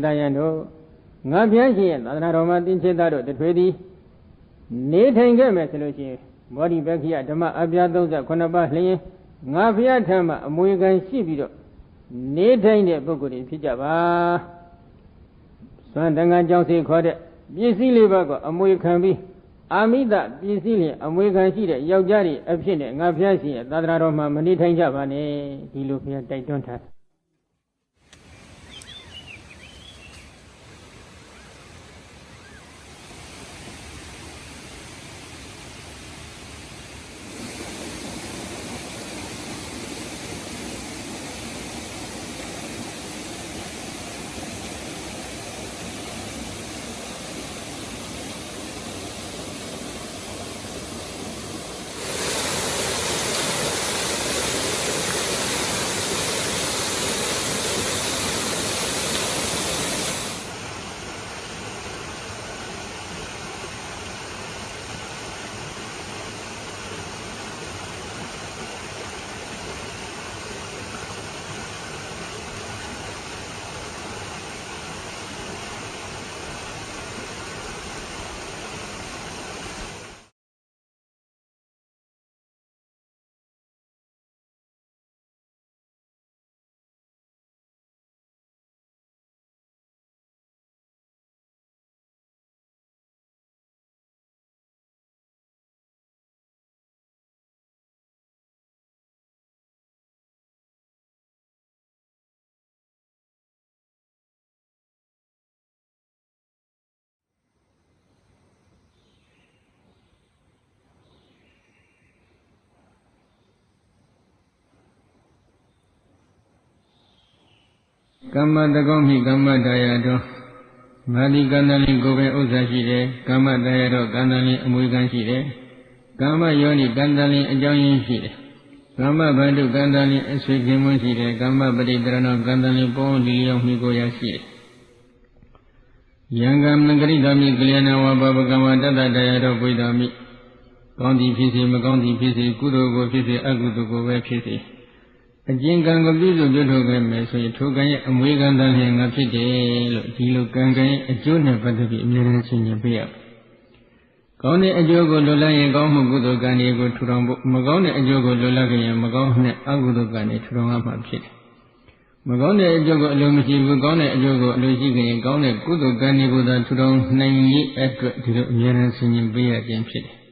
တယံတို့ငါဖျားရှင်ရဲ့သာသနာတော်မှာသင်္ချေသားတို့တထွေသည်နေထိုင်ခဲ့မယ်ဆိုလို့ရှိရင်မောဒိပက္ခိယဓမ္မအပြာ39ပါးလျင်ငါဖျားထံမှာအမွေခံရှိပြီးတော့နေထိုင်တဲ့ပုဂ္ဂိုလ်တွေဖြစ်ကြပါသွန်တန်ခါကြောင့်စေခေါ်တဲ့ပစ္စည်းလေးပါးကအမွေခံပြီးအာမိတပစ္စည်းလျင်အမွေခံရှိတဲ့ယောက်ျားတွေအဖြစ်နဲ့ငါဖျားရှင်ရဲ့သာသနာတော်မှာမနေထိုင်ကြပါနဲ့ဒီလိုဖျားတိုက်တွန်းထားကမ္မတကောမိကမ္မတရားတော်ငါဒီကံတလင်ကိုယ်ပဲဥစ္စာရှိတယ်ကမ္မတရားတော်ကံတလင်အမွေခံရှိတယ်ကမ္မယောနိကံတလင်အကြောင်းရင်းရှိတယ်ကမ္မဗန္ဓုကံတလင်အဆွေခင်မွန်းရှိတယ်ကမ္မပရိတရဏကံတလင်ပေါင်းလီလျောင်းမိကိုရရှိတယ်ယံကံမင်္ဂရိဓာမိကလျာဏဝဘဘကံဝတ္တတရားတော်ပွေတော်မိကောင်းသည်ဖြစ်စေမကောင်းသည်ဖြစ်စေကုသိုလ်ကိုဖြစ်စေအကုသိုလ်ကိုပဲဖြစ်စေအကျဉ်းကံကိုပြုစုပြုထုတ်ခဲ့မယ်ဆိုရင်ထိုကံရဲ့အမွေခံတန်လျင်ငါဖြစ်တယ်လို့ဒီလိုကံရဲ့အကျိုးနဲ့ပတ်သက်ပြီးအမြဲတမ်းဆင်ခြင်ပေးရမယ်။ကောင်းတဲ့အကျိုးကိုလွတ်လပ်ရင်ကောင်းမှုကုသိုလ်ကံတွေကိုထူထောင်ဖို့မကောင်းတဲ့အကျိုးကိုလွတ်လပ်ရင်မကောင်းတဲ့အကုသိုလ်ကံတွေထူထောင်ရမှာဖြစ်တယ်။မကောင်းတဲ့အကျိုးကိုအလိုမရှိဘူးကောင်းတဲ့အကျိုးကိုအလိုရှိရင်ကောင်းတဲ့ကုသိုလ်ကံတွေကိုသာထူထောင်နိုင်ရေးအတွက်ဒီလိုအမြဲတမ်းဆင်ခြင်ပေးရခြင်းဖြစ်တယ်